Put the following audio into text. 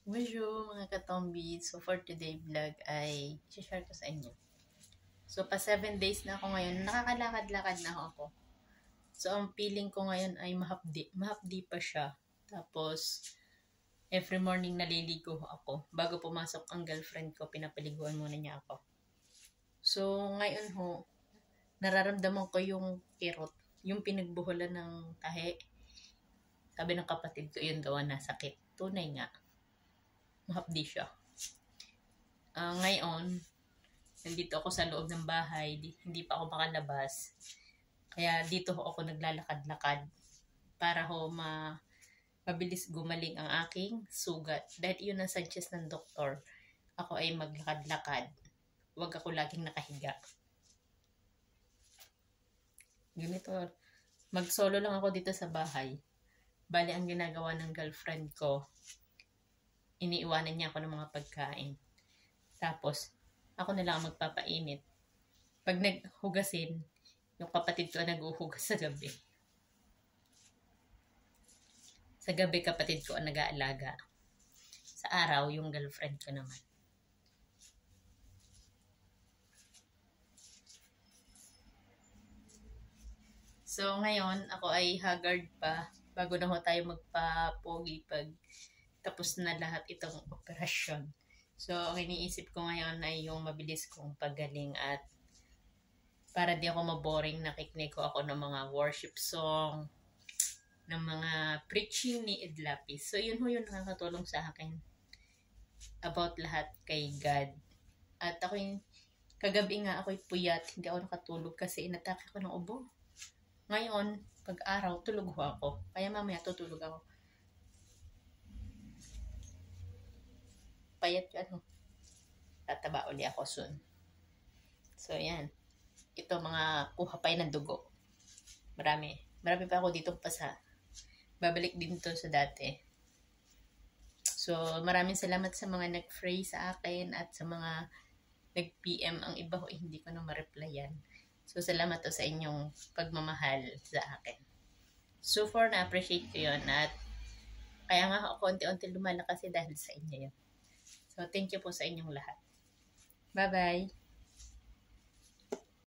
Bonjour mga katombi. So for today vlog ay share ko sa inyo. So pa 7 days na ako ngayon. Nakakalakad-lakad na ako. So ang feeling ko ngayon ay mahapdi. Mahapdi pa siya. Tapos every morning naliligo ako. Bago pumasok ang girlfriend ko, pinapaliguan muna niya ako. So ngayon ho, nararamdaman ko yung kirot. Yung pinagbuhulan ng tahe. Sabi ng kapatid ko, yun daw na sakit. Tunay nga. Mahapdi siya. Ngayon, nandito ako sa loob ng bahay. Hindi pa ako makalabas. Kaya dito ako naglalakad-lakad para mabilis gumaling ang aking sugat. Dahil yun ang suggest ng doktor. Ako ay maglakad-lakad. Huwag ako laging nakahiga. Ganito. Mag-solo lang ako dito sa bahay. Bali, ang ginagawa ng girlfriend ko, iniiwanan niya ako ng mga pagkain. Tapos, ako na lang ang magpapainit. Pag naghugasin, yung kapatid ko nag-uhugas sa gabi. Sa gabi, kapatid ko ang nag-aalaga. Sa araw, yung girlfriend ko naman. So, ngayon, ako ay haggard pa. Bago na ho tayo magpa-pogi pag tapos na lahat itong operasyon. So, ang iniisip ko ngayon ay yung mabilis kong paggaling at para di ako maboring, nakikinig ko ako ng mga worship song, ng mga preaching ni Ed Lapis. So, yun ho yung nakakatulong sa akin about lahat kay God. At kagabi nga ako'y puyat, hindi ako nakatulog kasi inatake ko ng ubo. Ngayon, pag araw, tulog ho ako. Kaya mamaya tutulog ako. Payat yun. Tataba uli ako soon. So, yan. Ito mga kuha pa ng dugo. Marami pa ako dito pasa. Babalik din to sa dati. So, maraming salamat sa mga nag-pray sa akin at sa mga nag-PM. Ang iba ko hindi ko na ma-replyan. So, salamat to sa inyong pagmamahal sa akin. So far, na-appreciate ko yun. At kaya nga ako unti-unti lumalakas dahil sa inyo yun. So, thank you po sa inyong lahat. Bye-bye!